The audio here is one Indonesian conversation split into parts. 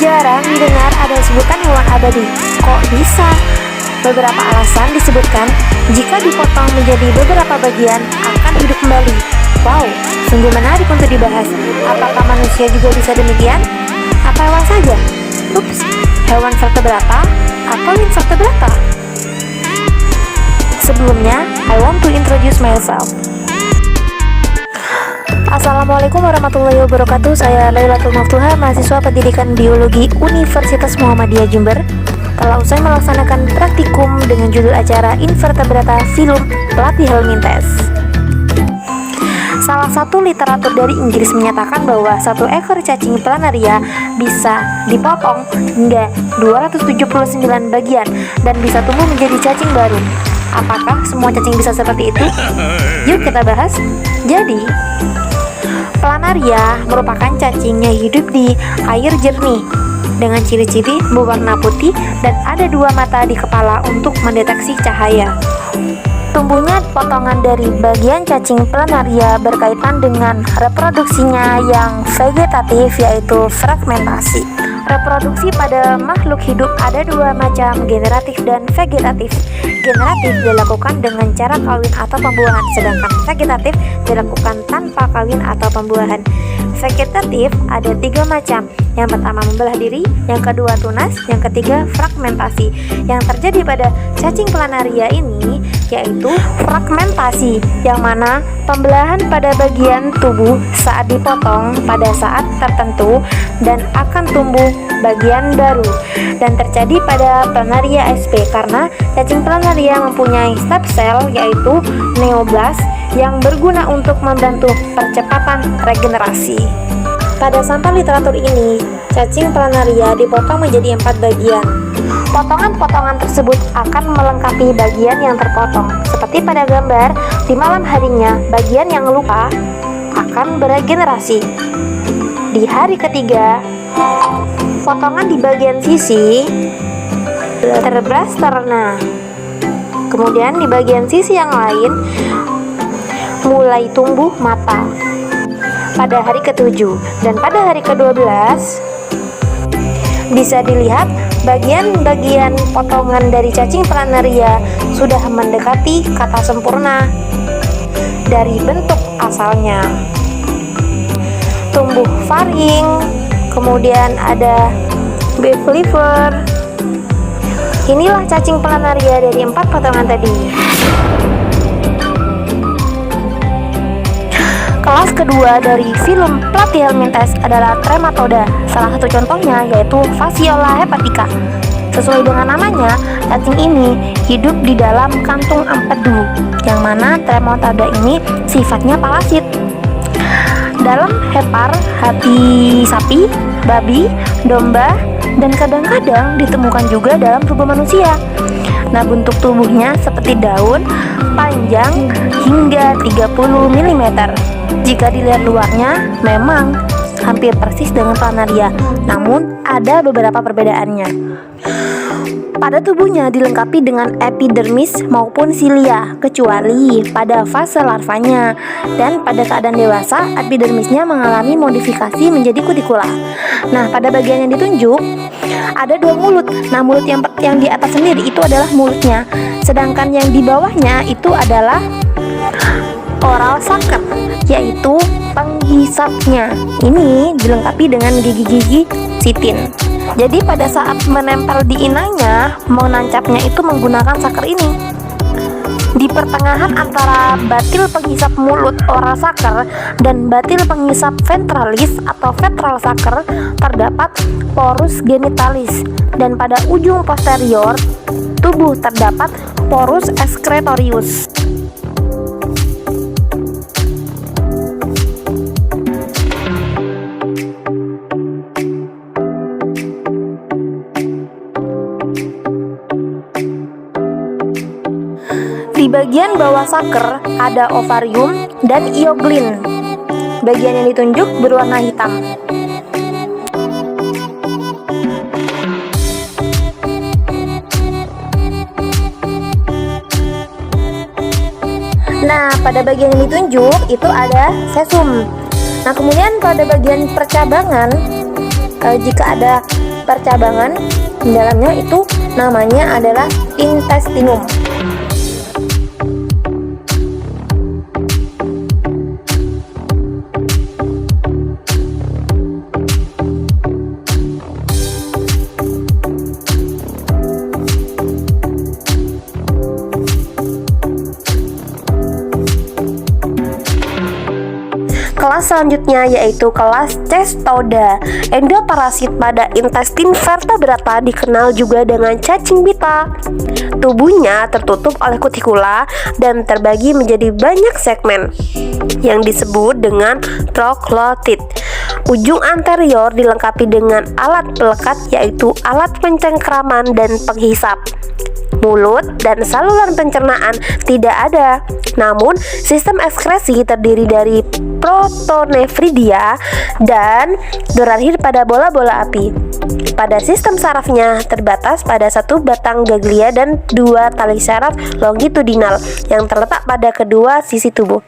Jarang didengar ada sebutan hewan abadi. Kok bisa? Beberapa alasan disebutkan jika dipotong menjadi beberapa bagian akan hidup kembali. Wow, sungguh menarik untuk dibahas. Apakah manusia juga bisa demikian? Apa hewan saja? Ups, hewan vertebrata atau invertebrata? Sebelumnya, I want to introduce myself. Assalamualaikum warahmatullahi wabarakatuh. Saya Lailatul Maftuha, mahasiswa pendidikan biologi Universitas Muhammadiyah Jember. Telah usai melaksanakan praktikum dengan judul acara Invertebrata Film Platyhelminthes. Salah satu literatur dari Inggris menyatakan bahwa satu ekor cacing planaria bisa dipotong hingga 279 bagian dan bisa tumbuh menjadi cacing baru. Apakah semua cacing bisa seperti itu? Yuk kita bahas. Jadi, planaria merupakan cacing yang hidup di air jernih dengan ciri-ciri berwarna putih dan ada dua mata di kepala untuk mendeteksi cahaya. Tumbuhnya potongan dari bagian cacing planaria berkaitan dengan reproduksinya yang vegetatif, yaitu fragmentasi. Reproduksi pada makhluk hidup ada dua macam, generatif dan vegetatif. Generatif dilakukan dengan cara kawin atau pembuahan, sedangkan vegetatif dilakukan tanpa kawin atau pembuahan. Vegetatif ada tiga macam. Yang pertama membelah diri, yang kedua tunas, yang ketiga fragmentasi. Yang terjadi pada cacing planaria ini yaitu fragmentasi, yang mana pembelahan pada bagian tubuh saat dipotong pada saat tertentu dan akan tumbuh bagian baru, dan terjadi pada planaria sp karena cacing planaria mempunyai stem cell yaitu neoblast yang berguna untuk membantu percepatan regenerasi. Pada sampel literatur ini, cacing planaria dipotong menjadi 4 bagian. Potongan-potongan tersebut akan melengkapi bagian yang terpotong. Seperti pada gambar, di malam harinya, bagian yang luka akan beregenerasi. Di hari ketiga, potongan di bagian sisi terbras terna. Kemudian di bagian sisi yang lain mulai tumbuh mata pada hari ke-7, dan pada hari ke-12 bisa dilihat bagian-bagian potongan dari cacing planaria sudah mendekati kata sempurna dari bentuk asalnya. Tumbuh faring, kemudian ada beef liver. Inilah cacing planaria dari 4 potongan tadi. Kelas kedua dari film Platyhelminthes adalah Trematoda. Salah satu contohnya yaitu Phaseola hepatica. Sesuai dengan namanya, cacing ini hidup di dalam kantung empedu, yang mana Trematoda ini sifatnya parasit. Dalam hepar hati sapi, babi, domba, dan kadang-kadang ditemukan juga dalam tubuh manusia. Nah, bentuk tubuhnya seperti daun, panjang hingga 30 mm. Jika dilihat luarnya, memang hampir persis dengan planaria, namun ada beberapa perbedaannya. Pada tubuhnya dilengkapi dengan epidermis maupun silia, kecuali pada fase larvanya, dan pada keadaan dewasa, epidermisnya mengalami modifikasi menjadi kutikula. Nah, pada bagian yang ditunjuk, ada 2 mulut. Nah, mulut yang di atas sendiri itu adalah mulutnya, sedangkan yang di bawahnya itu adalah oral sucker, yaitu penghisapnya. Ini dilengkapi dengan gigi-gigi chitin. Jadi pada saat menempel di inangnya, menancapnya itu menggunakan sucker ini. Di pertengahan antara batil penghisap mulut oral sucker dan batil penghisap ventralis atau ventral sucker terdapat porus genitalis, dan pada ujung posterior tubuh terdapat porus excretorius. Di bagian bawah sucker ada ovarium dan ioglin. Bagian yang ditunjuk berwarna hitam. Nah, pada bagian yang ditunjuk itu ada sesum. Nah, kemudian pada bagian percabangan, jika ada percabangan di dalamnya itu namanya adalah intestinum. Kelas selanjutnya yaitu kelas Cestoda. Endoparasit pada intestin vertebrata dikenal juga dengan cacing pita. Tubuhnya tertutup oleh kutikula dan terbagi menjadi banyak segmen yang disebut dengan troglodit. Ujung anterior dilengkapi dengan alat pelekat yaitu alat pencengkraman dan penghisap. Mulut dan saluran pencernaan tidak ada, namun sistem ekskresi terdiri dari protonefridia dan berakhir pada bola-bola api. Pada sistem sarafnya terbatas pada satu batang ganglia dan dua tali saraf longitudinal yang terletak pada kedua sisi tubuh.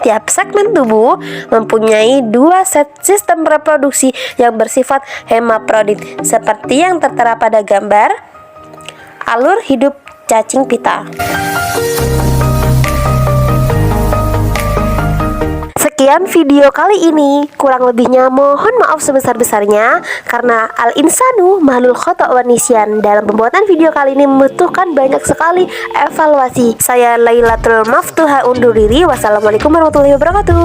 Tiap segmen tubuh mempunyai dua set sistem reproduksi yang bersifat hemaprodit, seperti yang tertera pada gambar alur hidup cacing pita. Sekian video kali ini, kurang lebihnya mohon maaf sebesar-besarnya karena al-insanu mahlul khata' wa nisyan. Dalam pembuatan video kali ini membutuhkan banyak sekali evaluasi. Saya Lailatul Maftuha undur diri. Wassalamualaikum warahmatullahi wabarakatuh.